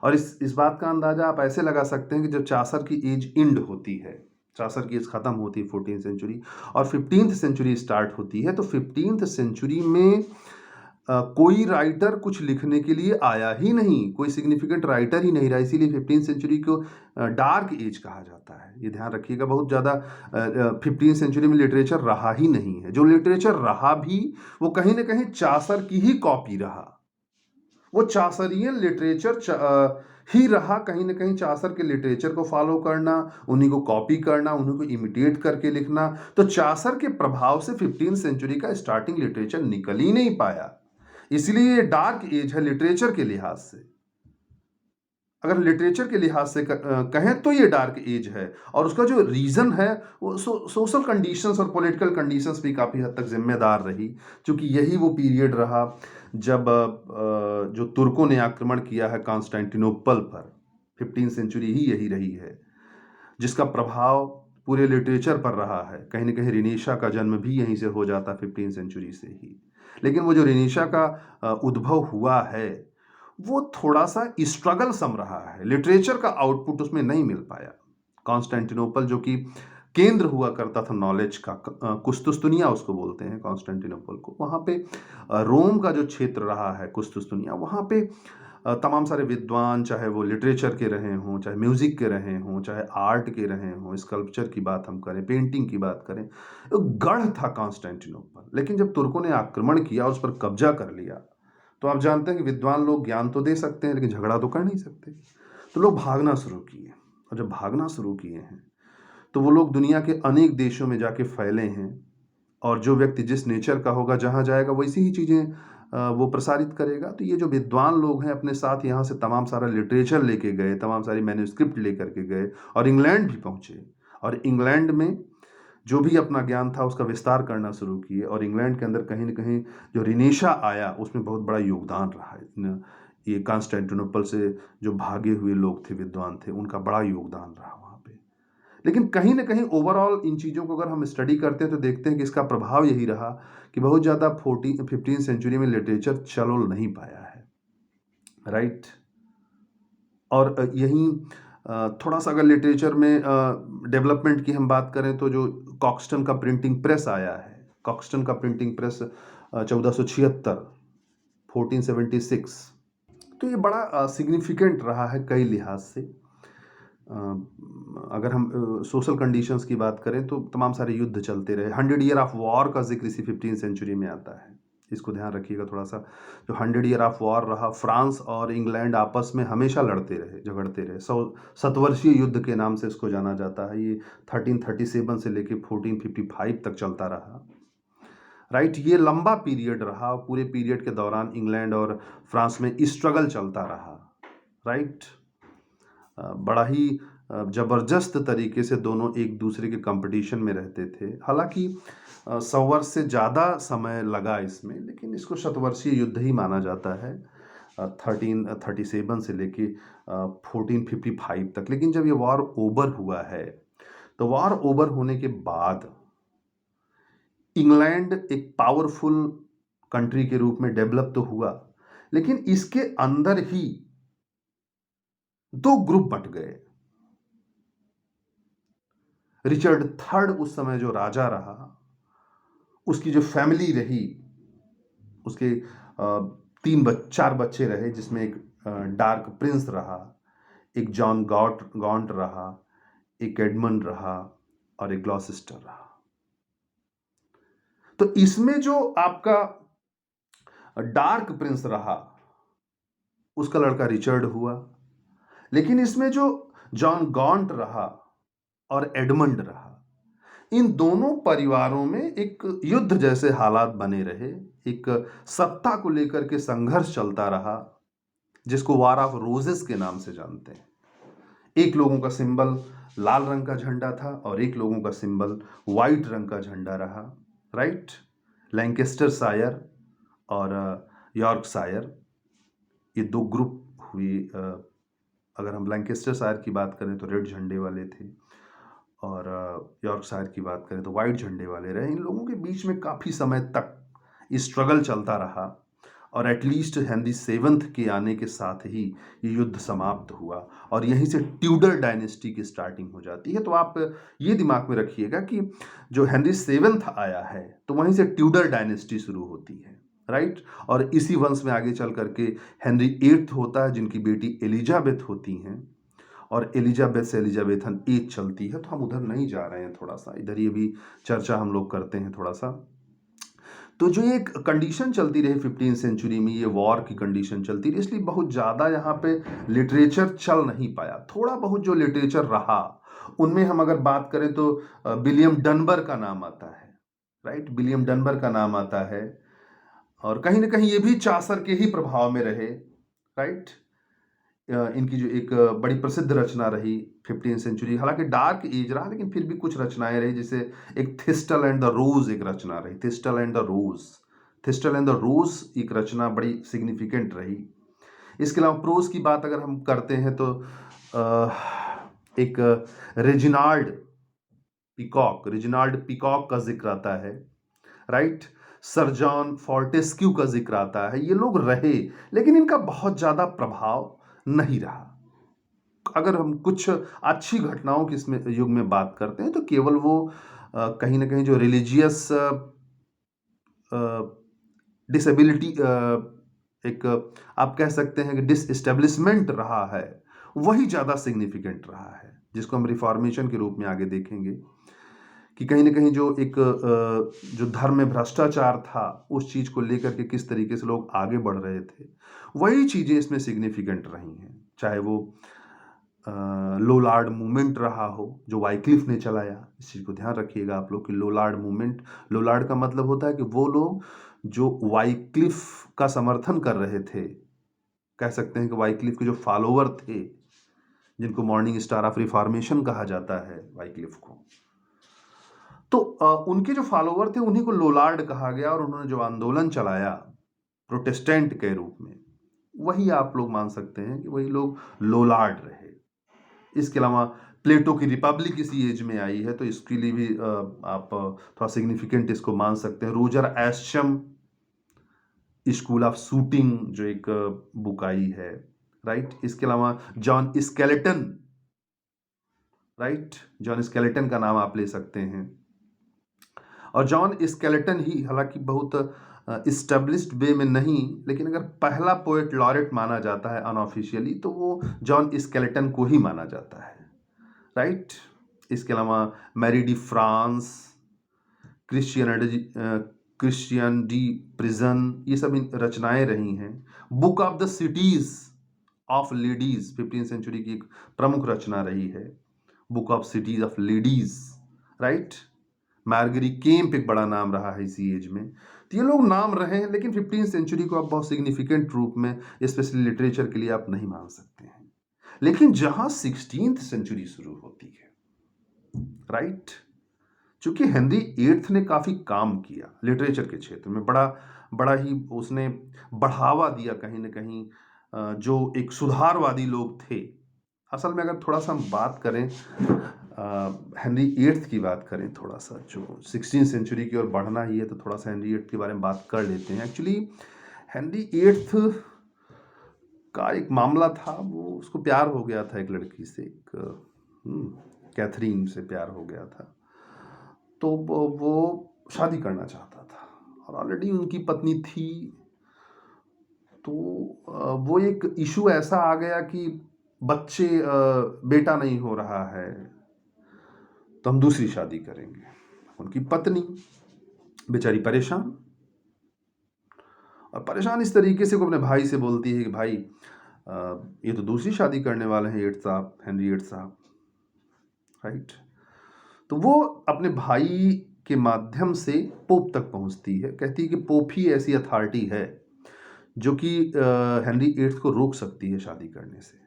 और इस बात का अंदाज़ा आप ऐसे लगा सकते हैं कि जब चासर की एज इंड होती है, चासर की एज ख़त्म होती है 14th सेंचुरी, और 15th सेंचुरी स्टार्ट होती है, तो 15th सेंचुरी में कोई राइटर कुछ लिखने के लिए आया ही नहीं, कोई सिग्निफिकेंट राइटर ही नहीं रहा। इसीलिए 15th सेंचुरी को डार्क एज कहा जाता है। ये ध्यान रखिएगा, बहुत ज़्यादा 15th सेंचुरी में लिटरेचर रहा ही नहीं है। जो लिटरेचर रहा भी वो कहीं ना कहीं चासर की ही कॉपी रहा। वो चासरियन लिटरेचर ही रहा। कहीं ना कहीं चासर के लिटरेचर को फॉलो करना, उन्हीं को कॉपी करना, उन्हीं को इमिटेट करके लिखना। तो चासर के प्रभाव से 15th सेंचुरी का स्टार्टिंग लिटरेचर निकल ही नहीं पाया। इसलिए ये डार्क एज है लिटरेचर के लिहाज से। अगर लिटरेचर के लिहाज से कहें तो ये डार्क एज है। और उसका जो रीज़न है वो सोशल कंडीशंस और पॉलिटिकल कंडीशंस भी काफ़ी हद तक जिम्मेदार रही, क्योंकि यही वो पीरियड रहा जब जो तुर्कों ने आक्रमण किया है कॉन्स्टेंटिनोपल पर। 15th सेंचुरी ही यही रही है जिसका प्रभाव पूरे लिटरेचर पर रहा है। कहीं ना कहीं रिनेशा का जन्म भी यहीं से हो जाता 15th सेंचुरी से ही। लेकिन वो जो रिनेशा का उद्भव हुआ है वो थोड़ा सा स्ट्रगल सम रहा है। लिटरेचर का आउटपुट उसमें नहीं मिल पाया। कॉन्स्टेंटिनोपल जो कि केंद्र हुआ करता था नॉलेज का, कुस्तुस्तुनिया उसको बोलते हैं कॉन्स्टेंटिनोपल को, वहाँ पे रोम का जो क्षेत्र रहा है कुस्तुस्तुनिया, वहाँ पे तमाम सारे विद्वान, चाहे वो लिटरेचर के रहे हों, चाहे म्यूज़िक के रहे हों, चाहे आर्ट के रहे हों, स्कल्पचर की बात हम करें, पेंटिंग की बात करें, तो गढ़ था कॉन्स्टेंटिनोपल। लेकिन जब तुर्कों ने आक्रमण किया, उस पर कब्जा कर लिया, तो आप जानते हैं कि विद्वान लोग ज्ञान तो दे सकते हैं लेकिन झगड़ा तो कर नहीं सकते। तो लोग भागना शुरू किए, और जब भागना शुरू किए हैं तो वो लोग दुनिया के अनेक देशों में जाके फैले हैं। और जो व्यक्ति जिस नेचर का होगा, जहाँ जाएगा वैसी ही चीज़ें वो प्रसारित करेगा। तो ये जो विद्वान लोग हैं अपने साथ यहाँ से तमाम सारा लिटरेचर लेके गए, तमाम सारी मैन्युस्क्रिप्ट लेकर के गए और इंग्लैंड भी पहुँचे और इंग्लैंड में जो भी अपना ज्ञान था उसका विस्तार करना शुरू किए और इंग्लैंड के अंदर कहीं न कहीं जो रिनेशा आया उसमें बहुत बड़ा योगदान रहा है। ये कॉन्स्टेंटिनोपल से जो भागे हुए लोग थे, विद्वान थे, उनका बड़ा योगदान रहा वहाँ पे। लेकिन कहीं न कहीं ओवरऑल इन चीज़ों को अगर हम स्टडी करते हैं तो देखते हैं कि इसका प्रभाव यही रहा कि बहुत ज़्यादा 15th सेंचुरी में लिटरेचर चल नहीं पाया है, राइट? और यहीं थोड़ा-सा अगर लिटरेचर में डेवलपमेंट की हम बात करें तो जो कॉक्सटन का प्रिंटिंग प्रेस आया है, कॉक्सटन का प्रिंटिंग प्रेस 1476 1476, तो ये बड़ा सिग्निफिकेंट रहा है कई लिहाज से। अगर हम सोशल कंडीशंस की बात करें तो तमाम सारे युद्ध चलते रहे। 100 ईयर ऑफ वॉर का जिक्र इसी 15th सेंचुरी में आता है, इसको ध्यान रखिएगा थोड़ा सा। जो 100 ईयर ऑफ वॉर रहा, फ्रांस और इंग्लैंड आपस में हमेशा लड़ते रहे, झगड़ते रहे। 100 युद्ध के नाम से इसको जाना जाता है। ये 1337 से लेके 1455 तक चलता रहा, राइट? ये लंबा पीरियड रहा। पूरे पीरियड के दौरान इंग्लैंड और फ्रांस में स्ट्रगल चलता रहा, राइट? बड़ा ही ज़बरदस्त तरीके से दोनों एक दूसरे के कंपटीशन में रहते थे। हालांकि 100 वर्ष से ज़्यादा समय लगा इसमें, लेकिन इसको शतवर्षीय युद्ध ही माना जाता है 1337 से लेके 1455 तक। लेकिन जब ये वॉर ओवर हुआ है तो वॉर ओवर होने के बाद इंग्लैंड एक पावरफुल कंट्री के रूप में डेवलप तो हुआ, लेकिन इसके अंदर ही दो ग्रुप बंट गए। रिचर्ड थर्ड उस समय जो राजा रहा, उसकी जो फैमिली रही, उसके 4 बच्चे रहे, जिसमें एक डार्क प्रिंस रहा, एक जॉन गॉन्ट रहा, एक एडमंड रहा और एक ग्लॉसेस्टर रहा। तो इसमें जो आपका डार्क प्रिंस रहा उसका लड़का रिचर्ड हुआ, लेकिन इसमें जो जॉन गॉन्ट रहा और एडमंड रहा, इन दोनों परिवारों में एक युद्ध जैसे हालात बने रहे। एक सत्ता को लेकर के संघर्ष चलता रहा, जिसको वार ऑफ रोजेस के नाम से जानते हैं। एक लोगों का सिंबल लाल रंग का झंडा था और एक लोगों का सिंबल व्हाइट रंग का झंडा रहा, राइट? लैंकेस्टर शायर और यॉर्कशायर, ये दो ग्रुप हुए। अगर हम लैंकेस्टर शायर की बात करें तो रेड झंडे वाले थे और यॉर्कशायर की बात करें तो वाइट झंडे वाले रहे। इन लोगों के बीच में काफ़ी समय तक स्ट्रगल चलता रहा और एटलीस्ट हेनरी 7 के आने के साथ ही ये युद्ध समाप्त हुआ और यहीं से ट्यूडर डायनेस्टी की स्टार्टिंग हो जाती है। तो आप ये दिमाग में रखिएगा कि जो हेनरी 7 आया है तो वहीं से ट्यूडर डायनेस्टी शुरू होती है, राइट? और इसी वंश में आगे चल करके हेनरी 8 होता है, जिनकी बेटी एलिजाबेथ होती हैं और एलिजाबेथ से एलिजाबेथन एज चलती है। तो हम उधर नहीं जा रहे हैं, थोड़ा सा इधर ही अभी चर्चा हम लोग करते हैं थोड़ा सा। तो जो एक कंडीशन चलती रही 15th सेंचुरी में, ये वॉर की कंडीशन चलती रही, इसलिए बहुत ज़्यादा यहाँ पे लिटरेचर चल नहीं पाया। थोड़ा बहुत जो लिटरेचर रहा उनमें हम अगर बात करें तो विलियम डनबर का नाम आता है, राइट? विलियम डनबर का नाम आता है और कहीं ना कहीं ये भी चासर के ही प्रभाव में रहे, राइट? इनकी जो एक बड़ी प्रसिद्ध रचना रही 15th सेंचुरी, हालांकि डार्क एज रहा लेकिन फिर भी कुछ रचनाएं रही, जैसे एक थिस्टल एंड द रोज एक रचना रही, थिस्टल एंड द रोज एक रचना बड़ी सिग्निफिकेंट रही। इसके अलावा प्रोज की बात अगर हम करते हैं तो एक रेजिनाल्ड पिकॉक का जिक्र आता है, राइट? सर जॉन फोर्टेस्क्यू का जिक्र आता है। ये लोग रहे लेकिन इनका बहुत ज़्यादा प्रभाव नहीं रहा। अगर हम कुछ अच्छी घटनाओं की इसमें युग में बात करते हैं तो केवल वो कहीं ना कहीं जो रिलीजियस डिसेबिलिटी, एक आप कह सकते हैं कि डिसएस्टेब्लिशमेंट रहा है, वही ज़्यादा सिग्निफिकेंट रहा है, जिसको हम रिफॉर्मेशन के रूप में आगे देखेंगे कि कहीं ना कहीं जो एक जो धर्म में भ्रष्टाचार था उस चीज़ को लेकर के किस तरीके से लोग आगे बढ़ रहे थे, वही चीज़ें इसमें सिग्निफिकेंट रही हैं। चाहे वो लोलार्ड मूवमेंट रहा हो जो वाइक्लिफ ने चलाया। इस चीज़ को ध्यान रखिएगा आप लोग कि लोलार्ड मूवमेंट, लोलार्ड का मतलब होता है कि वो लोग जो वाइक्लिफ का समर्थन कर रहे थे, कह सकते हैं कि वाइक्लिफ के जो फॉलोवर थे, जिनको मॉर्निंग स्टार ऑफ रिफॉर्मेशन कहा जाता है वाइक्लिफ को, तो उनके जो फॉलोवर थे उन्हीं को लोलार्ड कहा गया। और उन्होंने जो आंदोलन चलाया प्रोटेस्टेंट के रूप में, वही आप लोग मान सकते हैं कि वही लोग लोलार्ड रहे। इसके अलावा प्लेटो की रिपब्लिक इसी एज में आई है, तो इसके लिए भी आप थोड़ा सिग्निफिकेंट इसको मान सकते हैं। रोजर एस्चम स्कूल ऑफ शूटिंग जो एक बुक आई है, राइट। इसके अलावा John skeleton, right, John skeleton का नाम आप ले सकते हैं। और जॉन स्केलेटन ही, हालांकि बहुत इस्टेब्लिश्ड वे में नहीं, लेकिन अगर पहला पोएट लॉरेट माना जाता है अनऑफिशियली तो वो जॉन स्केलेटन को ही माना जाता है, राइट। इसके अलावा Marie de France, Christine de Pizan, ये सब रचनाएं रही हैं। Book of the cities of ladies 15वीं सेंचुरी की एक प्रमुख रचना रही है, book of cities of ladies, right. Margery Kempe एक बड़ा नाम रहा है इसी एज में। तो ये लोग नाम रहे हैं, लेकिन 15वीं सेंचुरी को आप बहुत सिग्निफिकेंट रूप में स्पेशली लिटरेचर के लिए आप नहीं मान सकते हैं। लेकिन जहां 16वीं सेंचुरी शुरू होती है, राइट, चूंकि हेनरी एट्थ ने काफी काम किया लिटरेचर के क्षेत्र में, बड़ा ही उसने बढ़ावा दिया कहीं ना कहीं जो एक सुधारवादी लोग थे। असल में अगर थोड़ा सा हम बात करें हेनरी एट्थ की बात करें, थोड़ा सा जो 16वीं सेंचुरी की ओर बढ़ना ही है, तो थोड़ा सा हेनरी एट्थ के बारे में बात कर लेते हैं। एक्चुअली हेनरी एट्थ का एक मामला था, वो उसको प्यार हो गया था एक लड़की से, एक कैथरीन से प्यार हो गया था। तो वो शादी करना चाहता था और ऑलरेडी उनकी पत्नी थी। तो वो एक इशू ऐसा आ गया कि बच्चे बेटा नहीं हो रहा है, तो हम दूसरी शादी करेंगे। उनकी पत्नी बेचारी परेशान, और परेशान इस तरीके से वो अपने भाई से बोलती है कि भाई ये तो दूसरी शादी करने वाले हैं एट्थ साहब, हेनरी एट्थ साहब, राइट। तो वो अपने भाई के माध्यम से पोप तक पहुंचती है, कहती है कि पोप ही ऐसी अथॉरिटी है जो कि हेनरी एट्थ को रोक सकती है शादी करने से।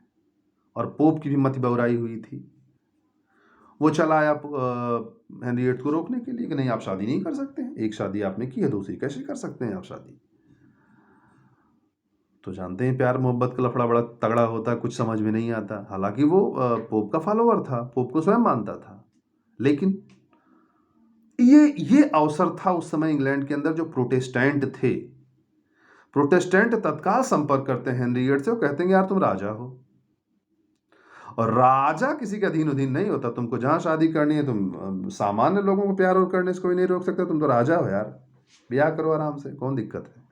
और पोप की भी मति बहुराई हुई थी, वो चला आया हेनरी एट्थ को रोकने के लिए कि नहीं, आप शादी नहीं कर सकते हैं, एक शादी आपने की है, दूसरी कैसे कर सकते हैं आप शादी। तो जानते हैं प्यार मोहब्बत का लफड़ा बड़ा तगड़ा होता है, कुछ समझ में नहीं आता। हालांकि वो पोप का फॉलोअर था, पोप को स्वयं मानता था, लेकिन ये अवसर था उस समय इंग्लैंड के अंदर जो प्रोटेस्टेंट थे। प्रोटेस्टेंट तत्काल संपर्क करते हैं हेनरी एट्थ से, वो कहते हैं यार तुम राजा हो, और राजा किसी का अधीन उधीन नहीं होता, तुमको जहां शादी करनी है, तुम सामान्य लोगों को प्यार और करने से कोई नहीं रोक सकता, तुम तो राजा हो यार, ब्याह करो आराम से, कौन दिक्कत है।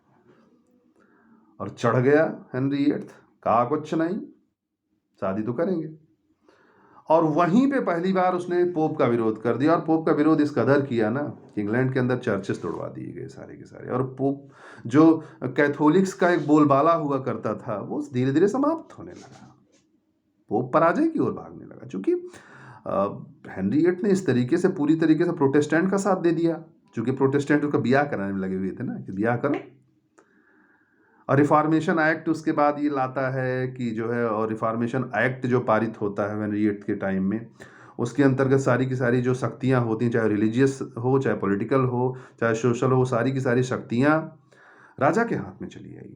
और चढ़ गया हेनरी एट्थ, कहा कुछ नहीं, शादी तो करेंगे। और वहीं पे पहली बार उसने पोप का विरोध कर दिया, और पोप का विरोध इस कदर किया ना कि इंग्लैंड के अंदर चर्चेस तोड़वा दिए गए सारे के सारे। और पोप जो कैथोलिक्स का एक बोलबाला हुआ करता था, वो धीरे धीरे समाप्त होने लगा, पोप पराजय की ओर भागने लगा। चूंकि हेनरी एट्थ ने इस तरीके से पूरी तरीके से प्रोटेस्टेंट का साथ दे दिया, चूंकि प्रोटेस्टेंट उसका ब्याह कराने में लगे हुए थे ना कि ब्याह करो। और रिफॉर्मेशन एक्ट उसके बाद ये लाता है कि जो है, और रिफॉर्मेशन एक्ट जो पारित होता है हेनरी एट्थ के टाइम में, उसके अंतर्गत सारी की सारी जो शक्तियां होती हैं, चाहे रिलीजियस हो, चाहे पॉलिटिकल हो, चाहे सोशल हो, सारी की सारी शक्तियां राजा के हाथ में चली आई,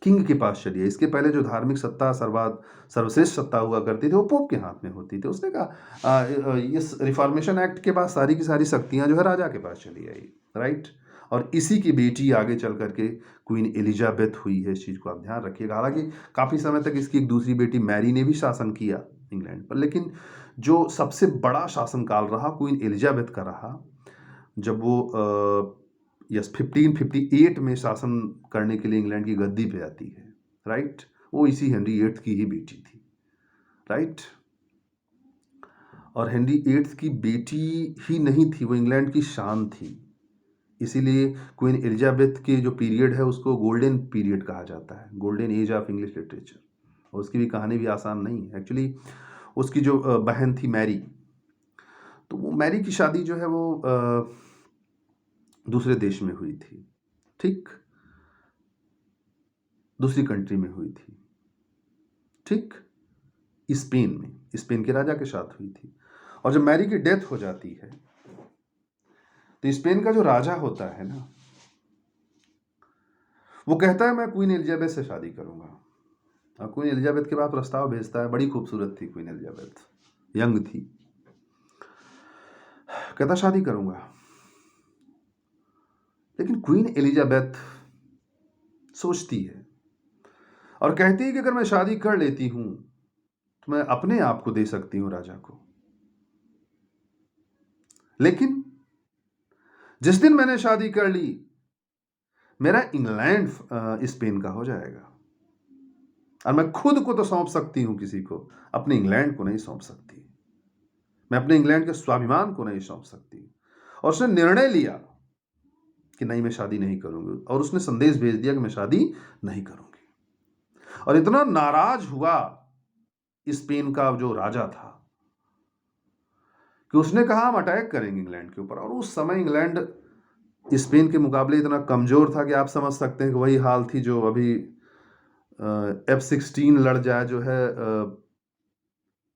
किंग के पास चली आई। इसके पहले जो धार्मिक सत्ता सर्वश्रेष्ठ सत्ता हुआ करती थी, वो पोप के हाथ में होती थी। उसने कहा इस रिफॉर्मेशन एक्ट के बाद सारी की सारी शक्तियां जो है राजा के पास चली आई, राइट। और इसी की बेटी आगे चल करके क्वीन एलिजाबेथ हुई है, इस चीज़ को आप ध्यान रखिएगा। हालांकि काफ़ी समय तक इसकी एक दूसरी बेटी मैरी ने भी शासन किया इंग्लैंड पर, लेकिन जो सबसे बड़ा शासनकाल रहा क्वीन एलिजाबेथ का रहा, जब वो 1558 में शासन करने के लिए इंग्लैंड की गद्दी पे आती है, राइट। वो इसी हेनरी एट्थ की ही बेटी थी, राइट। और हेनरी एट्थ की बेटी ही नहीं थी, वो इंग्लैंड की शान थी। इसीलिए क्वीन एलिजाबेथ के जो पीरियड है उसको गोल्डन पीरियड कहा जाता है, golden age of English literature, और उसकी भी कहानी भी आसान नहीं है एक्चुअली। उसकी जो बहन थी मैरी, तो वो मैरी की शादी जो है वो दूसरे देश में हुई थी, ठीक, दूसरी कंट्री में हुई थी, ठीक, स्पेन में, स्पेन के राजा के साथ हुई थी। और जब मैरी की डेथ हो जाती है तो स्पेन का जो राजा होता है ना, वो कहता है मैं क्वीन एलिजाबेथ से शादी करूंगा। और क्वीन एलिजाबेथ के पास प्रस्ताव भेजता है, बड़ी खूबसूरत थी क्वीन एलिजाबेथ, यंग थी, कहता शादी करूंगा। लेकिन क्वीन एलिजाबेथ सोचती है और कहती है कि अगर मैं शादी कर लेती हूं तो मैं अपने आप को दे सकती हूं राजा को, लेकिन जिस दिन मैंने शादी कर ली मेरा इंग्लैंड स्पेन का हो जाएगा, और मैं खुद को तो सौंप सकती हूं किसी को, अपने इंग्लैंड को नहीं सौंप सकती, मैं अपने इंग्लैंड के स्वाभिमान को नहीं सौंप सकती। और उसने निर्णय लिया कि नहीं, मैं शादी नहीं करूंगी, और उसने संदेश भेज दिया कि मैं शादी नहीं करूंगी। और इतना नाराज हुआ स्पेन का जो राजा था कि उसने कहा हम अटैक करेंगे इंग्लैंड के ऊपर। और उस समय इंग्लैंड स्पेन के मुकाबले इतना कमजोर था कि आप समझ सकते हैं कि वही हाल थी जो अभी F-16 लड़ जाए जो है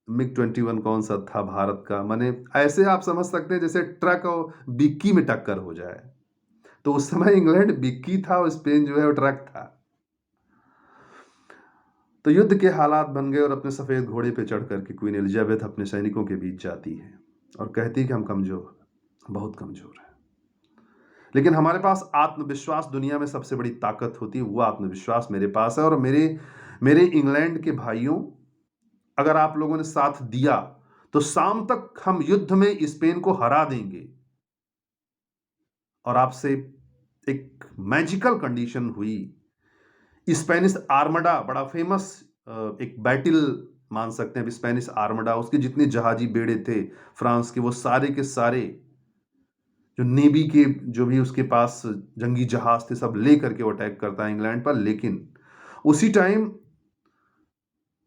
MiG-21 कौन सा था भारत का, माने ऐसे आप समझ सकते हैं जैसे ट्रक और बिक्की में टक्कर हो जाए। तो उस समय इंग्लैंड बिक्की था और स्पेन जो है वो ट्रक था। तो युद्ध के हालात बन गए और अपने सफेद घोड़े पे चढ़ करके क्वीन एलिजाबेथ अपने सैनिकों के बीच जाती है और कहती है कि हम कमजोर, बहुत कमजोर हैं, लेकिन हमारे पास आत्मविश्वास, दुनिया में सबसे बड़ी ताकत होती है वो आत्मविश्वास मेरे पास है। और मेरे मेरे इंग्लैंड के भाइयों, अगर आप लोगों ने साथ दिया तो शाम तक हम युद्ध में स्पेन को हरा देंगे। और आपसे एक मैजिकल कंडीशन हुई, स्पेनिश आर्मडा, बड़ा फेमस एक बैटल मान सकते हैं स्पेनिश आर्मडा, उसके जितने जहाजी बेड़े थे फ्रांस के, वो सारे के सारे जो नेवी के जो भी उसके पास जंगी जहाज थे सब लेकर के वो अटैक करता है इंग्लैंड पर। लेकिन उसी टाइम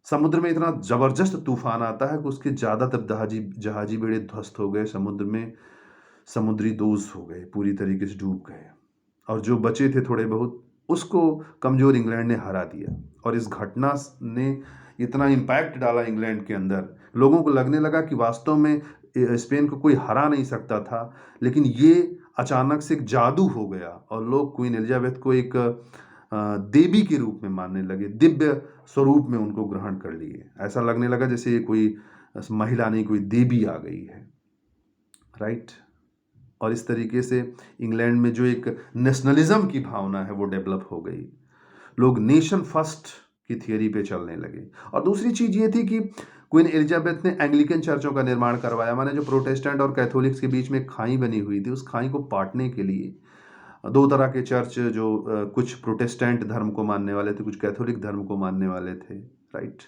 समुद्र में इतना जबरदस्त तूफान आता है कि उसके ज्यादातर जहाजी बेड़े ध्वस्त हो गए, समुद्र में समुद्री दोज हो गए, पूरी तरीके से डूब गए। और जो बचे थे थोड़े बहुत, उसको कमजोर इंग्लैंड ने हरा दिया। और इस घटना ने इतना इम्पैक्ट डाला इंग्लैंड के अंदर, लोगों को लगने लगा कि वास्तव में स्पेन को कोई हरा नहीं सकता था। लेकिन ये अचानक से एक जादू हो गया और लोग क्वीन एलिजाबेथ को एक देवी के रूप में मानने लगे, दिव्य स्वरूप में उनको ग्रहण कर लिए। ऐसा लगने लगा जैसे कोई महिला नहीं, कोई देवी आ गई है, राइट। और इस तरीके से इंग्लैंड में जो एक नेशनलिज्म की भावना है वो डेवलप हो गई, लोग नेशन फर्स्ट की थियरी पे चलने लगे। और दूसरी चीज ये थी कि क्वीन एलिजाबेथ ने एंग्लिकन चर्चों का निर्माण करवाया, माने जो प्रोटेस्टेंट और कैथोलिक्स के बीच में एक खाई बनी हुई थी, उस खाई को पाटने के लिए दो तरह के चर्च, जो कुछ प्रोटेस्टेंट धर्म को मानने वाले थे, कुछ कैथोलिक धर्म को मानने वाले थे, राइट।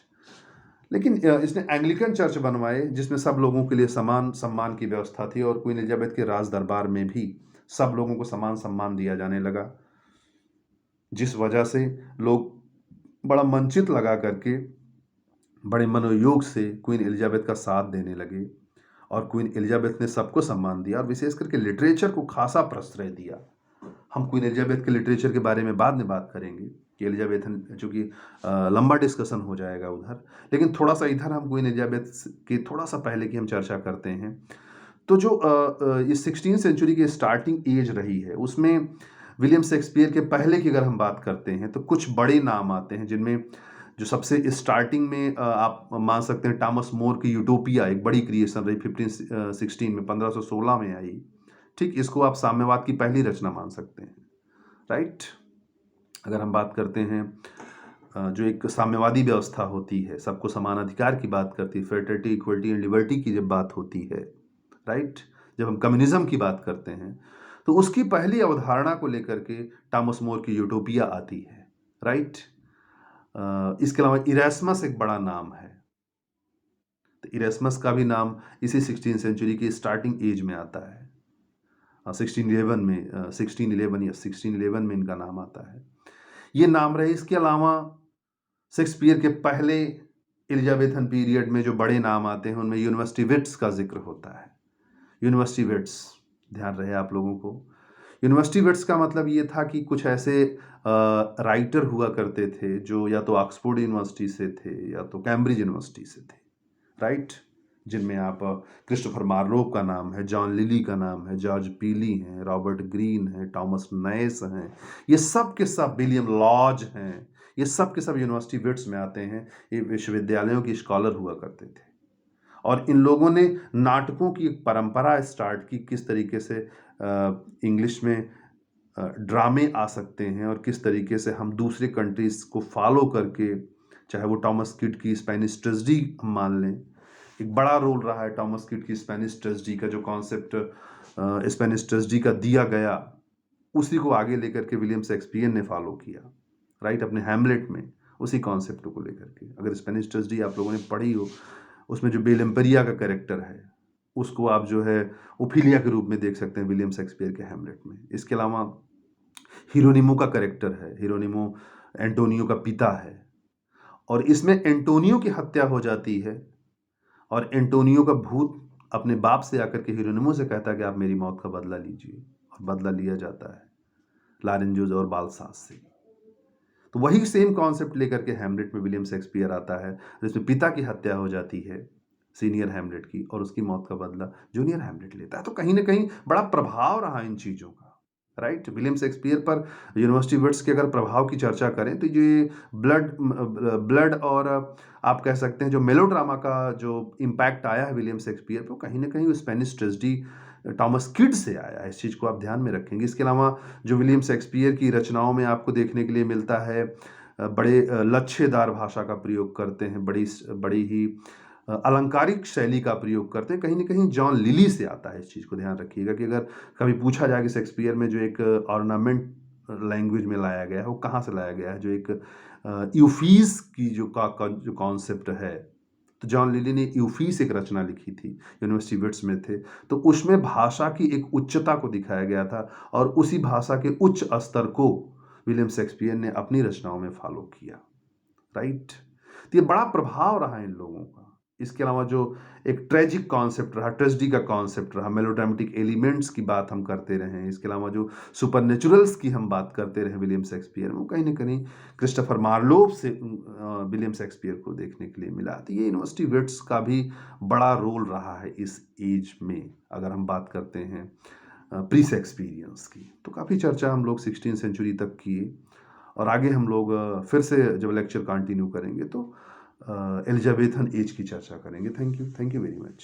लेकिन इसने एंग्लिकन चर्च बनवाए जिसमें सब लोगों के लिए समान सम्मान की व्यवस्था थी। और क्वीन एलिजाबेथ के राज दरबार में भी सब लोगों को समान सम्मान दिया जाने लगा, जिस वजह से लोग बड़ा मनचित लगा करके बड़े मनोयोग से क्वीन एलिजाबेथ का साथ देने लगे। और क्वीन एलिजाबेथ ने सबको सम्मान दिया और विशेष करके लिटरेचर को खासा प्रश्रय दिया। हम क्वीन एलिजाबेथ के लिटरेचर के बारे में बाद में बात करेंगे कि एलिजाबेथ, चूंकि लंबा डिस्कशन हो जाएगा उधर, लेकिन थोड़ा सा इधर हम क्वीन एलिजाबेथ के थोड़ा सा पहले की हम चर्चा करते हैं। तो जो इस 16वीं सेंचुरी की स्टार्टिंग एज रही है उसमें विलियम शेक्सपियर के पहले की अगर हम बात करते हैं तो कुछ बड़े नाम आते हैं, जिनमें जो सबसे स्टार्टिंग में आप मान सकते हैं टॉमस मोर की यूटोपिया एक बड़ी क्रिएशन रही 1516 में, 1516 में आई, ठीक। इसको आप साम्यवाद की पहली रचना मान सकते हैं, राइट। अगर हम बात करते हैं जो एक साम्यवादी व्यवस्था होती है, सबको समान अधिकार की बात करती है, फ्रेटर्निटी इक्वलिटी एंड लिबर्टी की जब बात होती है, राइट, जब हम कम्युनिज्म की बात करते हैं तो उसकी पहली अवधारणा को लेकर के टॉमस मोर की यूटोपिया आती है, राइट। इसके अलावा इरेस्मस एक बड़ा नाम है, तो इरेस्मस का भी नाम इसी 16वीं सेंचुरी की स्टार्टिंग एज में आता है, 1611 में, 1611 या 1611 में इनका नाम आता है, ये नाम रहे। इसके अलावा शेक्सपियर के पहले एलिजाबेथन पीरियड में जो बड़े नाम आते हैं उनमें यूनिवर्सिटी विट्स का जिक्र होता है। यूनिवर्सिटी विट्स, ध्यान रहे आप लोगों को। यूनिवर्सिटी विट्स का मतलब ये था कि कुछ ऐसे राइटर हुआ करते थे जो या तो ऑक्सफोर्ड यूनिवर्सिटी से थे या तो कैम्ब्रिज यूनिवर्सिटी से थे, राइट? जिनमें आप क्रिस्टोफर मार्लोव का नाम है, जॉन लिली का नाम है, जॉर्ज पीली हैं, रॉबर्ट ग्रीन हैं, थॉमस नैस हैं, ये सब के सब, विलियम लॉज हैं, ये सब के सब यूनिवर्सिटी विट्स में आते हैं। ये विश्वविद्यालयों के स्कॉलर हुआ करते थे और इन लोगों ने नाटकों की एक परंपरा स्टार्ट की, किस तरीके से इंग्लिश में ड्रामे आ सकते हैं और किस तरीके से हम दूसरे कंट्रीज को फॉलो करके, चाहे वो टॉमस किड की स्पेनिश ट्रेजेडी हम मान लें, एक बड़ा रोल रहा है टॉमस किड की स्पेनिश ट्रेजेडी का, जो कॉन्सेप्ट स्पेनिश ट्रेजेडी का दिया गया उसी को आगे लेकर के विलियम शेक्सपियर ने फॉलो किया, राइट? अपने हैमलेट में उसी कॉन्सेप्ट को लेकर के। अगर स्पेनिश ट्रेजेडी आप लोगों ने पढ़ी हो, उसमें जो बेल एम्पेरिया का कैरेक्टर है उसको आप जो है ओफिलिया के रूप में देख सकते हैं विलियम शेक्सपियर के हैमलेट में। इसके अलावा हिरोनिमो का कैरेक्टर है, हिरोनिमो एंटोनियो का पिता है और इसमें एंटोनियो की हत्या हो जाती है और एंटोनियो का भूत अपने बाप से आकर के हिरोनिमो से कहता है कि आप मेरी मौत का बदला लीजिए, और बदला लिया जाता है लारेंजोस और बालसास से। तो वही सेम कॉन्सेप्ट लेकर के हैमलेट में विलियम शेक्सपियर आता है, जिसमें पिता की हत्या हो जाती है सीनियर हैमलेट की, और उसकी मौत का बदला जूनियर हैमलेट लेता है। तो कहीं ना कहीं बड़ा प्रभाव रहा इन चीज़ों का, राइट? विलियम शेक्सपियर पर यूनिवर्सिटी विट्स के अगर प्रभाव की चर्चा करें तो ये ब्लड और आप कह सकते हैं जो मेलोड्रामा का जो इम्पैक्ट आया है विलियम शेक्सपियर पर, कहीं ना कहीं स्पेनिश ट्रेजेडी टॉमस किड से आया है। इस चीज़ को आप ध्यान में रखेंगे। इसके अलावा जो विलियम शेक्सपियर की रचनाओं में आपको देखने के लिए मिलता है, बड़े लच्छेदार भाषा का प्रयोग करते हैं, बड़ी ही अलंकारिक शैली का प्रयोग करते हैं, कहीं ना कहीं जॉन लिली से आता है। इस चीज़ को ध्यान रखिएगा कि अगर कभी पूछा जाए कि शेक्सपियर में जो एक ऑर्नामेंट लैंग्वेज में लाया गया है वो कहाँ से लाया गया है, जो एक यूफीज की जो कॉन्सेप्ट है, तो जॉन लिली ने यूफीस एक रचना लिखी थी, यूनिवर्सिटी विट्स में थे, तो उसमें भाषा की एक उच्चता को दिखाया गया था और उसी भाषा के उच्च स्तर को विलियम शेक्सपियर ने अपनी रचनाओं में फॉलो किया, राइट? तो ये बड़ा प्रभाव रहा इन लोगों का। इसके अलावा जो एक ट्रेजिक कॉन्सेप्ट रहा, ट्रेजेडी का कॉन्सेप्ट रहा, मेलोड्रामेटिक एलिमेंट्स की बात हम करते रहे, इसके अलावा जो सुपरनेचुरल्स की हम बात करते रहे विलियम शेक्सपियर में, वो कहीं ना कहीं क्रिस्टोफर मार्लोव से विलियम शेक्सपियर को देखने के लिए मिला। तो ये यूनिवर्सिटी विट्स का भी बड़ा रोल रहा है इस एज में, अगर हम बात करते हैं प्री शेक्सपियरियंस की। तो काफ़ी चर्चा हम लोग 16वीं सेंचुरी तक किए और आगे हम लोग फिर से जब लेक्चर कंटिन्यू करेंगे तो एलिजाबेथन एज की चर्चा करेंगे। Thank you very much.